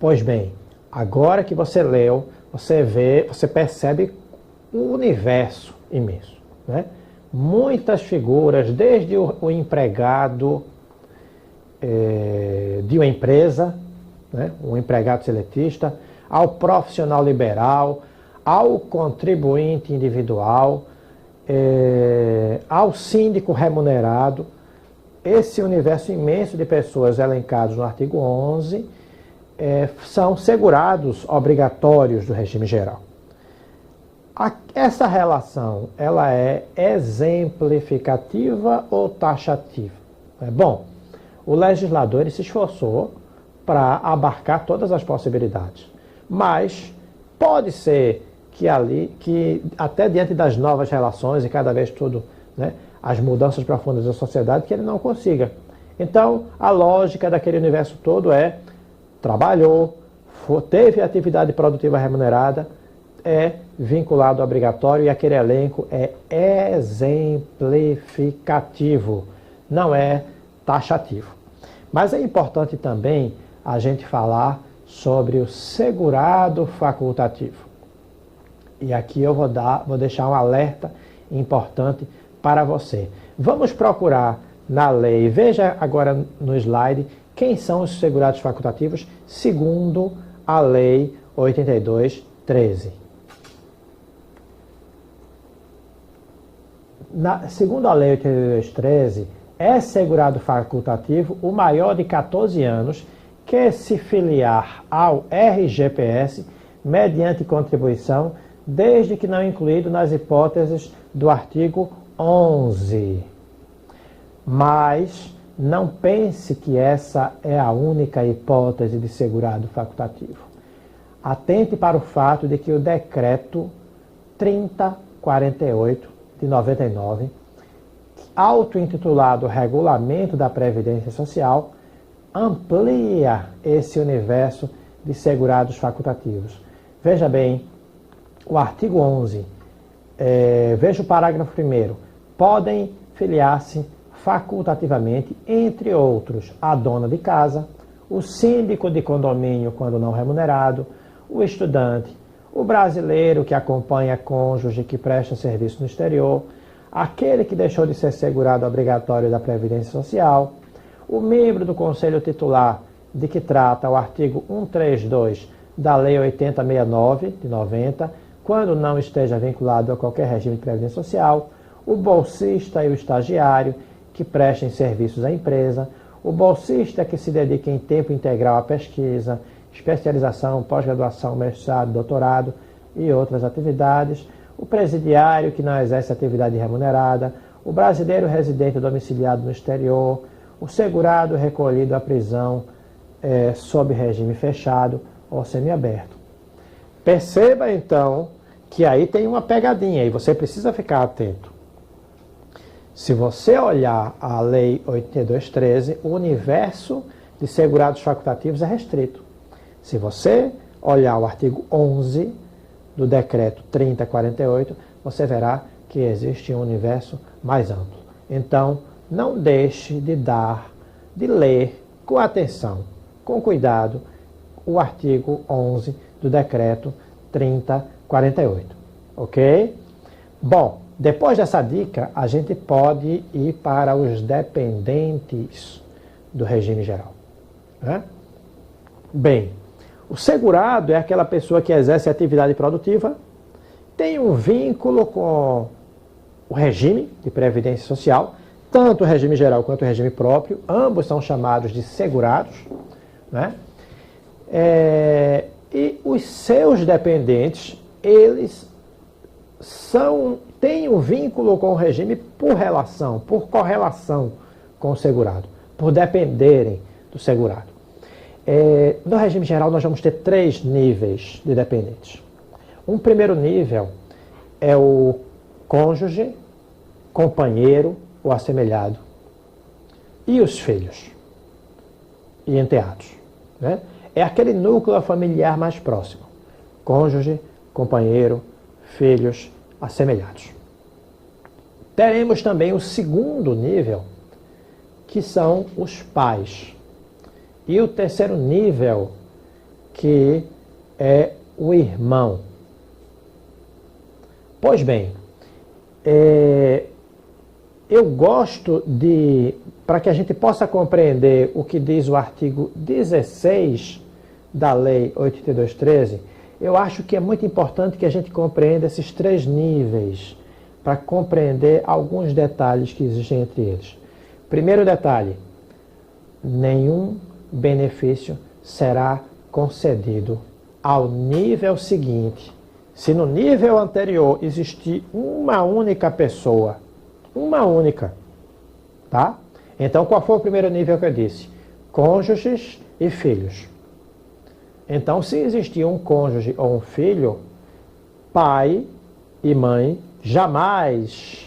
Pois bem, agora que você leu, você percebe o universo imenso, né? Muitas figuras, desde o empregado de uma empresa, né? Um empregado seletista, ao profissional liberal, ao contribuinte individual, ao síndico remunerado. Esse universo imenso de pessoas elencados no artigo 11 são segurados obrigatórios do regime geral. Essa relação, ela é exemplificativa ou taxativa? Bom, o legislador ele se esforçou para abarcar todas as possibilidades, mas pode ser que até diante das novas relações e cada vez tudo, né, as mudanças profundas da sociedade, que ele não consiga. Então, a lógica daquele universo todo trabalhou, teve atividade produtiva remunerada, é vinculado obrigatório e aquele elenco é exemplificativo, não é taxativo. Mas é importante também a gente falar sobre o segurado facultativo. E aqui eu vou deixar um alerta importante para você. Vamos procurar na lei, veja agora no slide, quem são os segurados facultativos segundo a Lei 82.13. Segundo a Lei 82.13, é segurado facultativo o maior de 14 anos que se filiar ao RGPS mediante contribuição, desde que não incluído nas hipóteses do artigo 11. Mas não pense que essa é a única hipótese de segurado facultativo. Atente para o fato de que o decreto 3048 de 99, auto-intitulado Regulamento da Previdência Social, amplia esse universo de segurados facultativos. Veja bem, o artigo 11, veja o parágrafo 1º, podem filiar-se facultativamente, entre outros, a dona de casa, o síndico de condomínio quando não remunerado, o estudante, o brasileiro que acompanha cônjuge que presta serviço no exterior, aquele que deixou de ser segurado obrigatório da Previdência Social, o membro do Conselho Titular de que trata o artigo 132 da Lei 8069 de 90, quando não esteja vinculado a qualquer regime de Previdência Social, o bolsista e o estagiário que prestem serviços à empresa, o bolsista que se dedica em tempo integral à pesquisa, especialização, pós-graduação, mestrado, doutorado e outras atividades, o presidiário que não exerce atividade remunerada, o brasileiro residente domiciliado no exterior, o segurado recolhido à prisão sob regime fechado ou semiaberto. Perceba então que aí tem uma pegadinha e você precisa ficar atento. Se você olhar a Lei 82.13, o universo de segurados facultativos é restrito. Se você olhar o artigo 11 do decreto 3048, você verá que existe um universo mais amplo. Então, não deixe de ler com atenção, com cuidado, o artigo 11 do decreto 3048. Ok? Bom, depois dessa dica, a gente pode ir para os dependentes do regime geral. Né? Bem, o segurado é aquela pessoa que exerce atividade produtiva, tem um vínculo com o regime de previdência social, tanto o regime geral quanto o regime próprio, ambos são chamados de segurados, né? E os seus dependentes, eles têm um vínculo com o regime por relação, por correlação com o segurado, por dependerem do segurado. No regime geral, nós vamos ter 3 níveis de dependentes. Um primeiro nível é o cônjuge, companheiro ou assemelhado, e os filhos e enteados. Né? É aquele núcleo familiar mais próximo. Cônjuge, companheiro, filhos, assemelhados. Teremos também o segundo nível, que são os pais. E o terceiro nível que é o irmão. Pois bem, eu gosto de, para que a gente possa compreender o que diz o artigo 16 da Lei 8213, eu acho que é muito importante que a gente compreenda esses 3 níveis, para compreender alguns detalhes que existem entre eles. Primeiro detalhe, nenhum benefício será concedido ao nível seguinte. Se no nível anterior existir uma única pessoa, uma única, tá? Então, qual foi o primeiro nível que eu disse? Cônjuges e filhos. Então, se existir um cônjuge ou um filho, pai e mãe jamais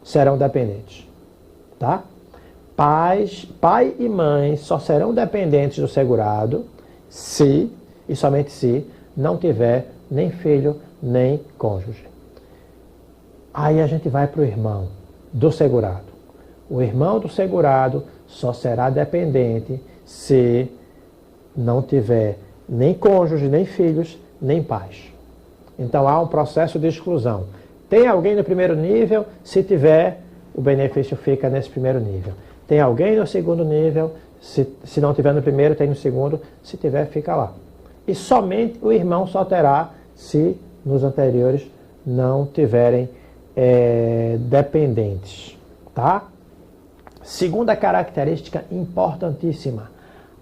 serão dependentes, tá? Pai e mãe só serão dependentes do segurado se, e somente se, não tiver nem filho, nem cônjuge. Aí a gente vai para o irmão do segurado. O irmão do segurado só será dependente se não tiver nem cônjuge, nem filhos, nem pais. Então há um processo de exclusão. Tem alguém no primeiro nível? Se tiver, o benefício fica nesse primeiro nível. Tem alguém no segundo nível? Se não tiver no primeiro, tem no segundo. Se tiver, fica lá. E somente o irmão só terá se nos anteriores não tiverem dependentes, tá? Segunda característica importantíssima,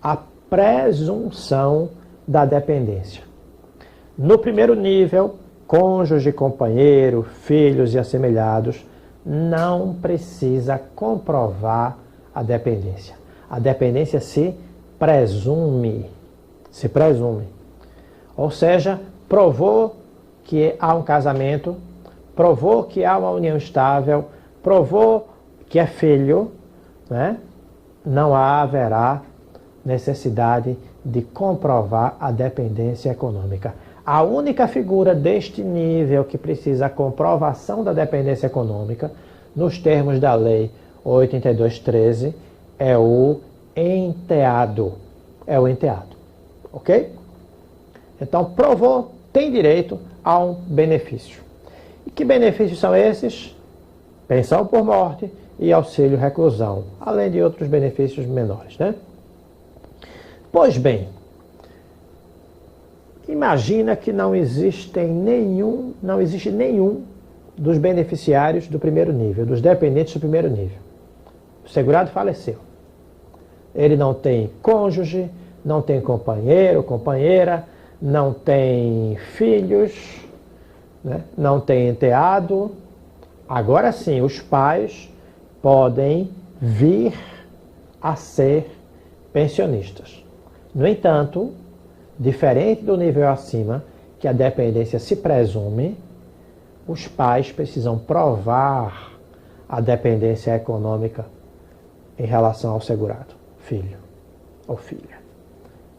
a presunção da dependência. No primeiro nível, cônjuge, companheiro, filhos e assemelhados, não precisa comprovar a dependência. A dependência se presume. Se presume. Ou seja, provou que há um casamento, provou que há uma união estável, provou que é filho, né? Não haverá necessidade de comprovar a dependência econômica. A única figura deste nível que precisa a comprovação da dependência econômica, nos termos da Lei 8213, é o enteado. É o enteado. Ok? Então, provou, tem direito a um benefício. E que benefícios são esses? Pensão por morte e auxílio reclusão, além de outros benefícios menores, né? Pois bem, imagina que não existe nenhum dos beneficiários do primeiro nível, dos dependentes do primeiro nível. O segurado faleceu. Ele não tem cônjuge, não tem companheiro, companheira, não tem filhos, né? Não tem enteado. Agora sim, os pais podem vir a ser pensionistas. No entanto, diferente do nível acima, que a dependência se presume, os pais precisam provar a dependência econômica em relação ao segurado, filho ou filha.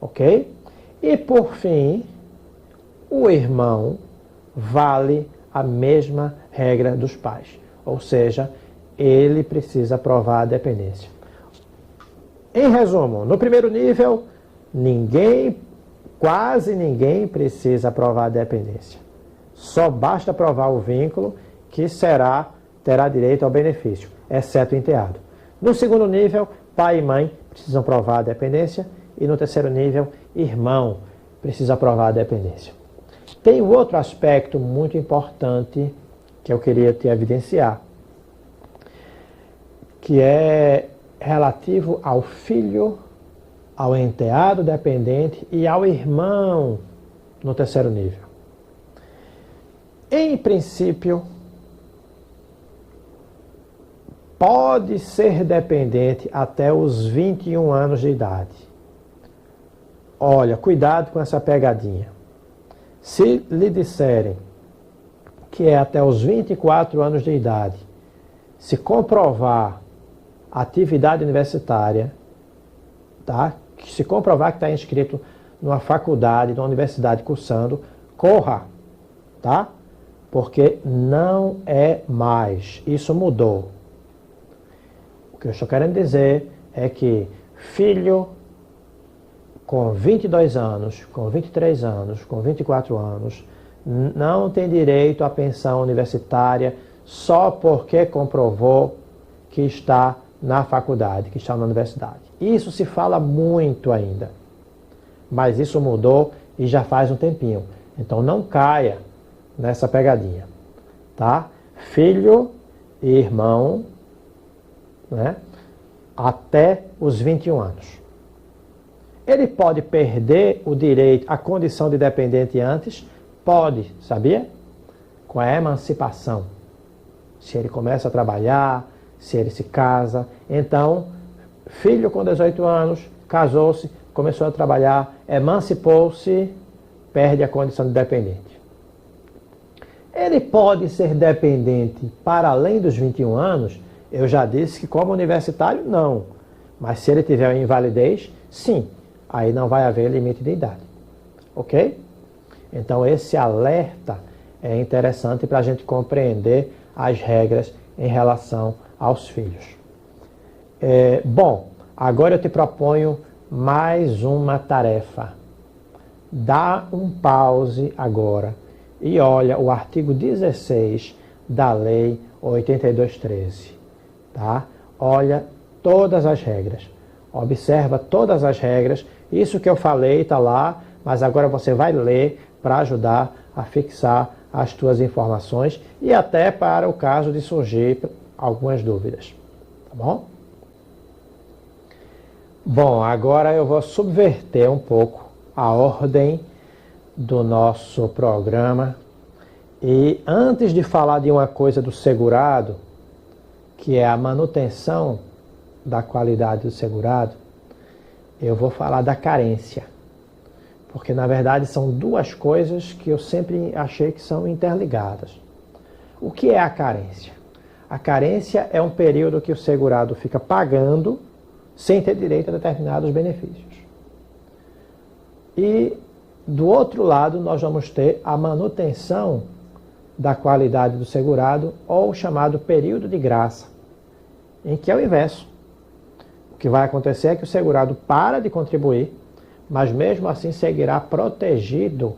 Ok? E por fim, o irmão vale a mesma regra dos pais. Ou seja, ele precisa provar a dependência. Em resumo, no primeiro nível, quase ninguém precisa provar a dependência. Só basta provar o vínculo que terá direito ao benefício, exceto o enteado. No segundo nível, pai e mãe precisam provar a dependência. E no terceiro nível, irmão precisa provar a dependência. Tem um outro aspecto muito importante que eu queria te evidenciar, que é relativo ao filho, ao enteado dependente e ao irmão no terceiro nível. Em princípio, pode ser dependente até os 21 anos de idade. Olha, cuidado com essa pegadinha. Se lhe disserem que é até os 24 anos de idade, se comprovar atividade universitária, tá? Se comprovar que está inscrito numa faculdade, numa universidade cursando, corra, tá? Porque não é mais. Isso mudou. O que eu estou querendo dizer é que filho, com 22 anos, com 23 anos, com 24 anos, não tem direito à pensão universitária só porque comprovou que está na faculdade, que está na universidade. Isso se fala muito ainda, mas isso mudou e já faz um tempinho. Então não caia nessa pegadinha, tá? Filho e irmão, né, até os 21 anos. Ele pode perder o direito à condição de dependente antes? Pode, sabia? Com a emancipação. Se ele começa a trabalhar, se ele se casa. Então, filho com 18 anos, casou-se, começou a trabalhar, emancipou-se, perde a condição de dependente. Ele pode ser dependente para além dos 21 anos? Eu já disse que como universitário, não. Mas se ele tiver invalidez, sim. Aí não vai haver limite de idade. Ok? Então esse alerta é interessante para a gente compreender as regras em relação aos filhos. Bom, agora eu te proponho mais uma tarefa. Dá um pause agora e olha o artigo 16 da Lei 8213. Tá? Olha todas as regras. Observa todas as regras. Isso que eu falei está lá, mas agora você vai ler para ajudar a fixar as tuas informações e até para o caso de surgir algumas dúvidas. Tá bom? Bom, agora eu vou subverter um pouco a ordem do nosso programa. E antes de falar de uma coisa do segurado, que é a manutenção da qualidade do segurado, eu vou falar da carência. Porque, na verdade, são duas coisas que eu sempre achei que são interligadas. O que é a carência? A carência é um período que o segurado fica pagando sem ter direito a determinados benefícios. E, do outro lado, nós vamos ter a manutenção da qualidade do segurado, ou o chamado período de graça, em que é o inverso. O que vai acontecer é que o segurado para de contribuir, mas mesmo assim seguirá protegido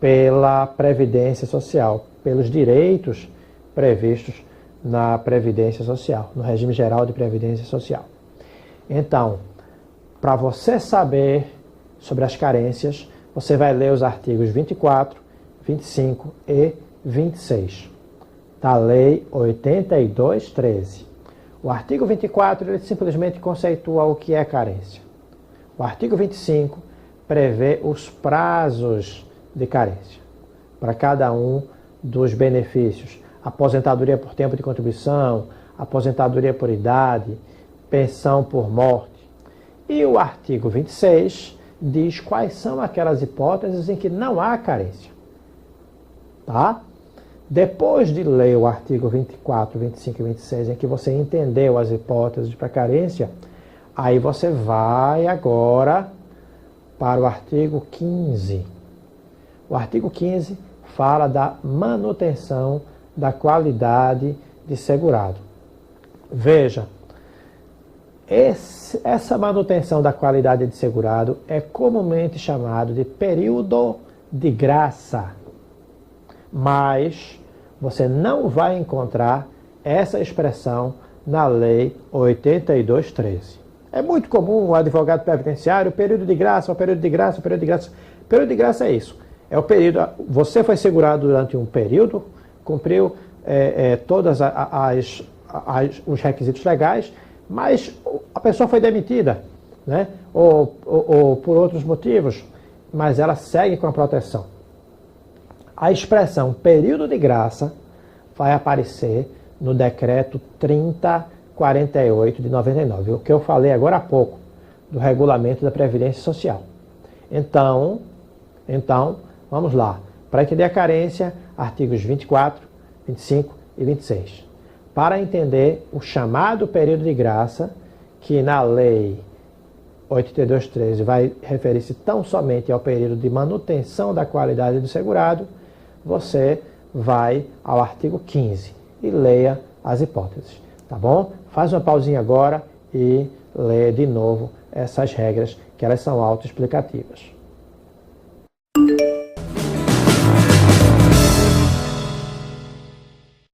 pela Previdência Social, pelos direitos previstos na Previdência Social, no regime geral de Previdência Social. Então, para você saber sobre as carências, você vai ler os artigos 24, 25 e 26 da Lei 8213. O artigo 24 ele simplesmente conceitua o que é carência. O artigo 25 prevê os prazos de carência para cada um dos benefícios. Aposentadoria por tempo de contribuição, aposentadoria por idade, pensão por morte. E o artigo 26 diz quais são aquelas hipóteses em que não há carência. Tá? Depois de ler o artigo 24, 25 e 26, em que você entendeu as hipóteses para carência, aí você vai agora para o artigo 15. O artigo 15 fala da manutenção da qualidade de segurado. Veja, essa manutenção da qualidade de segurado é comumente chamado de período de graça. Mas você não vai encontrar essa expressão na Lei 8213. É muito comum o advogado previdenciário, período de graça, período de graça, período de graça. Período de graça é isso. É o período. Você foi segurado durante um período, cumpriu todos os requisitos legais, mas a pessoa foi demitida, né? ou por outros motivos, mas ela segue com a proteção. A expressão período de graça vai aparecer no decreto 3048 de 99, o que eu falei agora há pouco, do regulamento da Previdência Social. Então, vamos lá. Para entender a carência, artigos 24, 25 e 26. Para entender o chamado período de graça, que na Lei 8213 vai referir-se tão somente ao período de manutenção da qualidade do segurado, você vai ao artigo 15 e leia as hipóteses, tá bom? Faz uma pausinha agora e ler de novo essas regras, que elas são autoexplicativas.